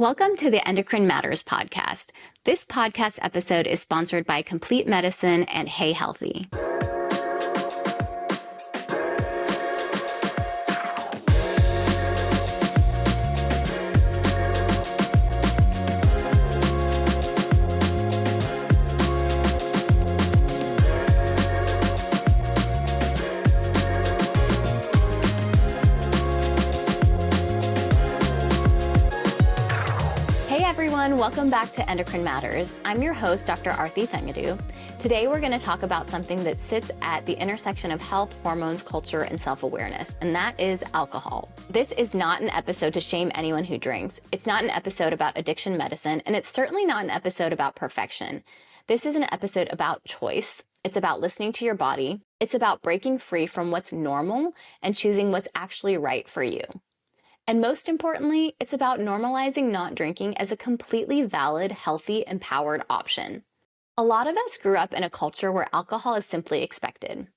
Welcome to the Endocrine Matters podcast. This podcast episode is sponsored by Complete Medicine and Hey Healthy. Welcome back to Endocrine Matters. I'm your host, Dr. Arti Thangudu. Today we're going to talk about something that sits at the intersection of health, hormones, culture, and self-awareness, and that is alcohol. This is not an episode to shame anyone who drinks. It's not an episode about addiction medicine, and it's certainly not an episode about perfection. This is an episode about choice. It's about listening to your body. It's about breaking free from what's normal and choosing what's actually right for you. And most importantly, it's about normalizing not drinking as a completely valid, healthy, empowered option. A lot of us grew up in a culture where alcohol is simply expected.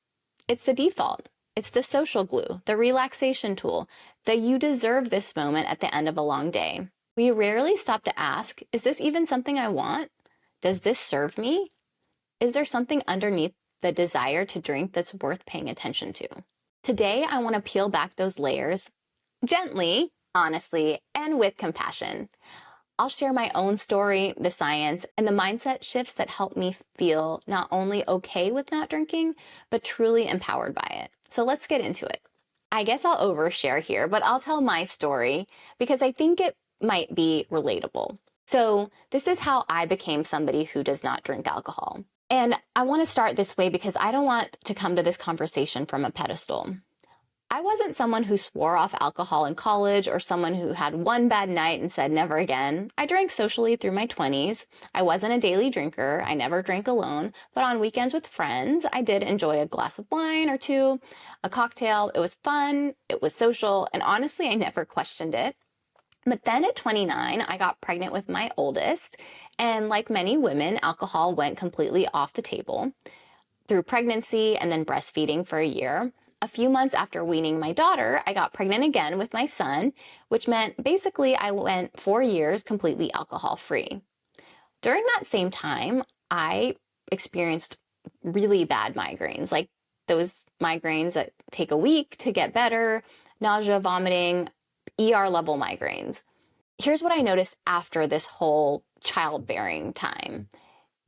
It's the default. It's the social glue, the relaxation tool, that you deserve this moment at the end of a long day. We rarely stop to ask, is this even something I want? Does this serve me? Is there something underneath the desire to drink that's worth paying attention to? Today, I want to peel back those layers gently, honestly, and with compassion. I'll share my own story, the science, and the mindset shifts that help me feel not only okay with not drinking, but truly empowered by it. So let's get into it. I guess I'll overshare here, but I'll tell my story because I think it might be relatable. So this is how I became somebody who does not drink alcohol. And I want to start this way because I don't want to come to this conversation from a pedestal. I wasn't someone who swore off alcohol in college or someone who had one bad night and said never again. I drank socially through my 20s. I wasn't a daily drinker. I never drank alone, but on weekends with friends, I did enjoy a glass of wine or two, a cocktail. It was fun, it was social, and honestly, I never questioned it. But then at 29, I got pregnant with my oldest, and like many women, alcohol went completely off the table through pregnancy and then breastfeeding for a year. A few months after weaning my daughter, I got pregnant again with my son, which meant basically I went 4 years completely alcohol-free. During that same time, I experienced really bad migraines, like those migraines that take a week to get better, nausea, vomiting, ER-level migraines. Here's what I noticed after this whole childbearing time.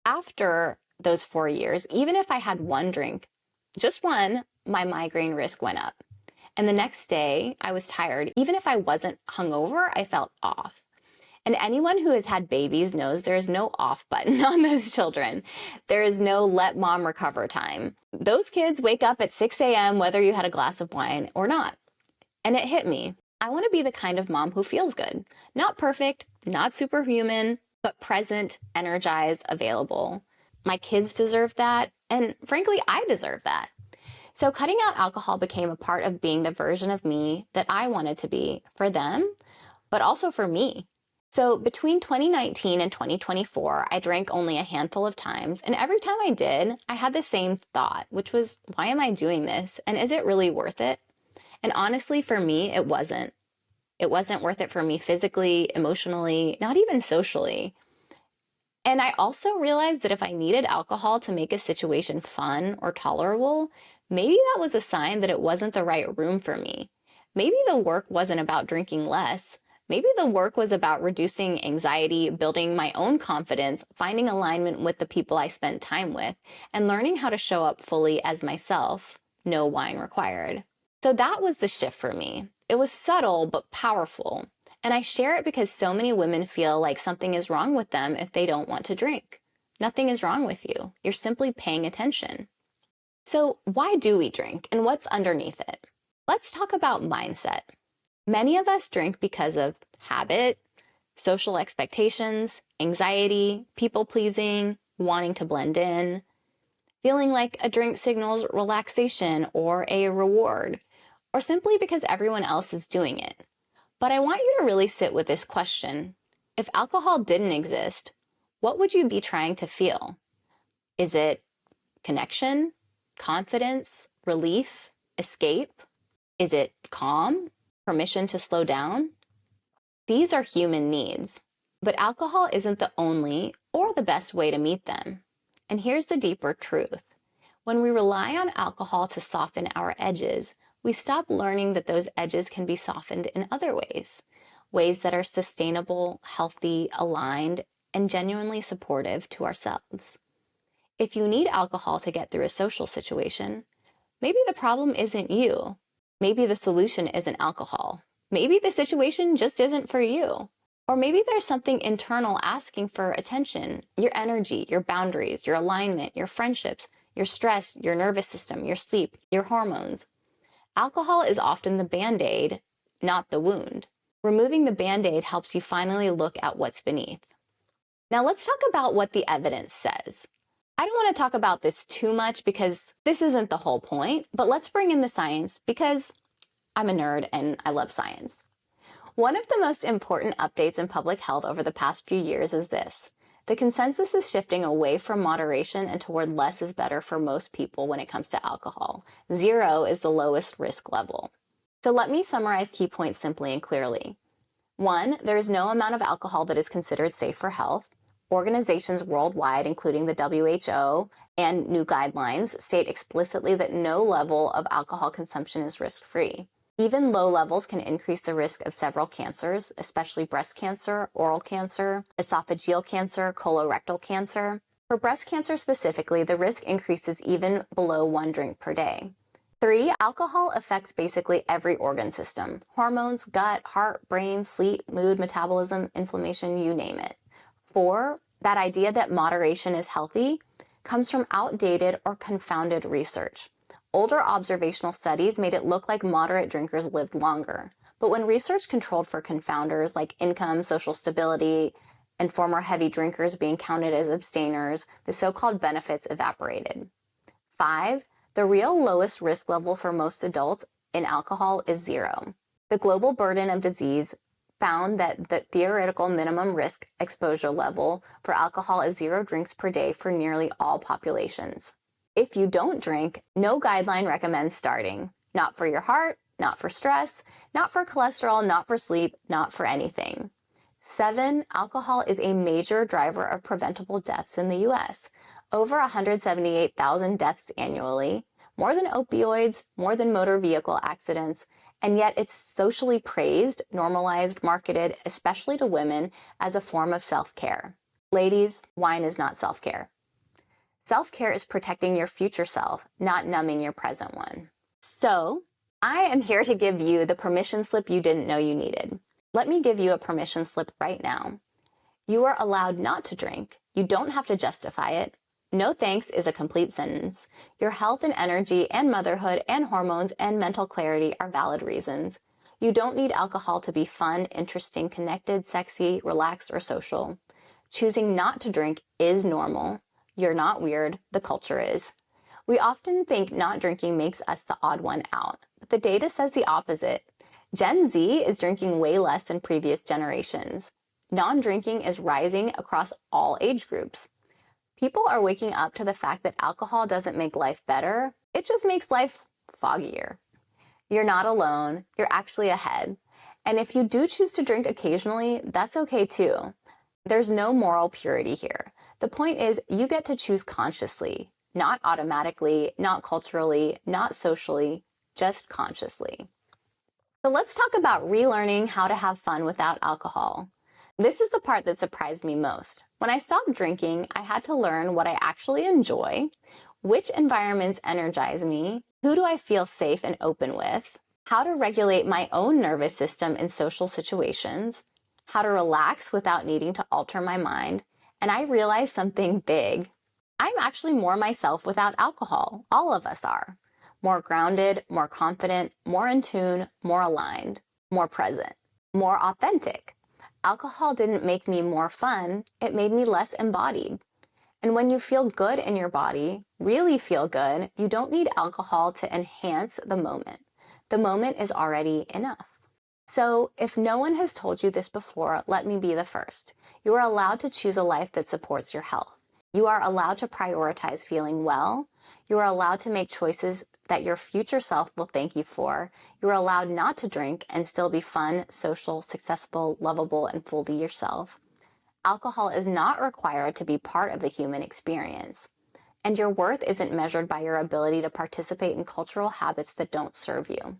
After those 4 years, even if I had one drink, just one, my migraine risk went up. And the next day, I was tired. Even if I wasn't hungover, I felt off. And anyone who has had babies knows there is no off button on those children. There is no let mom recover time. Those kids wake up at 6 a.m. whether you had a glass of wine or not. And it hit me. I want to be the kind of mom who feels good. Not perfect, not superhuman, but present, energized, available. My kids deserve that. And frankly, I deserve that. So cutting out alcohol became a part of being the version of me that I wanted to be for them, but also for me. So between 2019 and 2024, I drank only a handful of times. And every time I did, I had the same thought, which was, why am I doing this? And is it really worth it? And honestly, for me, it wasn't. It wasn't worth it for me physically, emotionally, not even socially. And I also realized that if I needed alcohol to make a situation fun or tolerable, maybe that was a sign that it wasn't the right room for me. Maybe the work wasn't about drinking less. Maybe the work was about reducing anxiety, building my own confidence, finding alignment with the people I spent time with, and learning how to show up fully as myself, no wine required. So that was the shift for me. It was subtle but powerful. And I share it because so many women feel like something is wrong with them if they don't want to drink. Nothing is wrong with you. You're simply paying attention. So why do we drink and what's underneath it? Let's talk about mindset. Many of us drink because of habit, social expectations, anxiety, people-pleasing, wanting to blend in, feeling like a drink signals relaxation or a reward, or simply because everyone else is doing it. But I want you to really sit with this question. If alcohol didn't exist, what would you be trying to feel? Is it connection, confidence, relief, escape? Is it calm, permission to slow down? These are human needs. But alcohol isn't the only or the best way to meet them. And here's the deeper truth. When we rely on alcohol to soften our edges, we stop learning that those edges can be softened in other ways, ways that are sustainable, healthy, aligned, and genuinely supportive to ourselves. If you need alcohol to get through a social situation, maybe the problem isn't you. Maybe the solution isn't alcohol. Maybe the situation just isn't for you. Or maybe there's something internal asking for attention, your energy, your boundaries, your alignment, your friendships, your stress, your nervous system, your sleep, your hormones. Alcohol is often the Band-Aid, not the wound. Removing the Band-Aid helps you finally look at what's beneath. Now let's talk about what the evidence says. I don't want to talk about this too much because this isn't the whole point, but let's bring in the science because I'm a nerd and I love science. One of the most important updates in public health over the past few years is this. The consensus is shifting away from moderation and toward less is better for most people when it comes to alcohol. 0 is the lowest risk level. So let me summarize key points simply and clearly. 1, there is no amount of alcohol that is considered safe for health. Organizations worldwide, including the WHO and new guidelines, state explicitly that no level of alcohol consumption is risk-free. Even low levels can increase the risk of several cancers, especially breast cancer, oral cancer, esophageal cancer, colorectal cancer. For breast cancer specifically, the risk increases even below 1 drink per day. 3, alcohol affects basically every organ system: hormones, gut, heart, brain, sleep, mood, metabolism, inflammation, you name it. 4, that idea that moderation is healthy comes from outdated or confounded research. Older observational studies made it look like moderate drinkers lived longer. But when research controlled for confounders like income, social stability, and former heavy drinkers being counted as abstainers, the so-called benefits evaporated. 5, the real lowest risk level for most adults in alcohol is 0. The global burden of disease found that the theoretical minimum risk exposure level for alcohol is 0 drinks per day for nearly all populations. If you don't drink, no guideline recommends starting. Not for your heart, not for stress, not for cholesterol, not for sleep, not for anything. 7, alcohol is a major driver of preventable deaths in the US. Over 178,000 deaths annually, more than opioids, more than motor vehicle accidents, and yet it's socially praised, normalized, marketed, especially to women, as a form of self-care. Ladies, wine is not self-care. Self-care is protecting your future self, not numbing your present one. So, I am here to give you the permission slip you didn't know you needed. Let me give you a permission slip right now. You are allowed not to drink. You don't have to justify it. No thanks is a complete sentence. Your health and energy and motherhood and hormones and mental clarity are valid reasons. You don't need alcohol to be fun, interesting, connected, sexy, relaxed, or social. Choosing not to drink is normal. You're not weird, the culture is. We often think not drinking makes us the odd one out, but the data says the opposite. Gen Z is drinking way less than previous generations. Non-drinking is rising across all age groups. People are waking up to the fact that alcohol doesn't make life better, it just makes life foggier. You're not alone, you're actually ahead. And if you do choose to drink occasionally, that's okay too. There's no moral purity here. The point is, you get to choose consciously, not automatically, not culturally, not socially, just consciously. So let's talk about relearning how to have fun without alcohol. This is the part that surprised me most. When I stopped drinking, I had to learn what I actually enjoy, which environments energize me, who do I feel safe and open with, how to regulate my own nervous system in social situations, how to relax without needing to alter my mind, and I realized something big. I'm actually more myself without alcohol. All of us are. More grounded, more confident, more in tune, more aligned, more present, more authentic. Alcohol didn't make me more fun, it made me less embodied. And when you feel good in your body, really feel good, you don't need alcohol to enhance the moment. The moment is already enough. So if no one has told you this before, let me be the first. You are allowed to choose a life that supports your health. You are allowed to prioritize feeling well. You are allowed to make choices that your future self will thank you for. You are allowed not to drink and still be fun, social, successful, lovable, and fully yourself. Alcohol is not required to be part of the human experience. And your worth isn't measured by your ability to participate in cultural habits that don't serve you.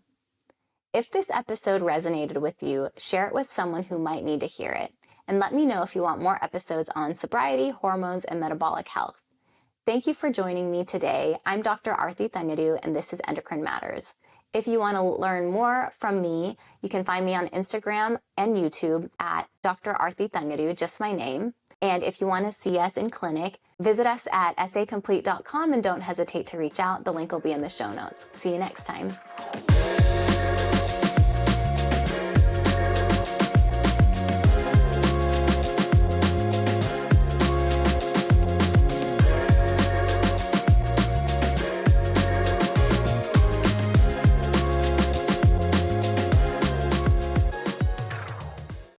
If this episode resonated with you, share it with someone who might need to hear it. And let me know if you want more episodes on sobriety, hormones, and metabolic health. Thank you for joining me today. I'm Dr. Arti Thangudu, and this is Endocrine Matters. If you want to learn more from me, you can find me on Instagram and YouTube at Dr. Arti Thangudu, just my name. And if you want to see us in clinic, visit us at sacomplete.com and don't hesitate to reach out. The link will be in the show notes. See you next time.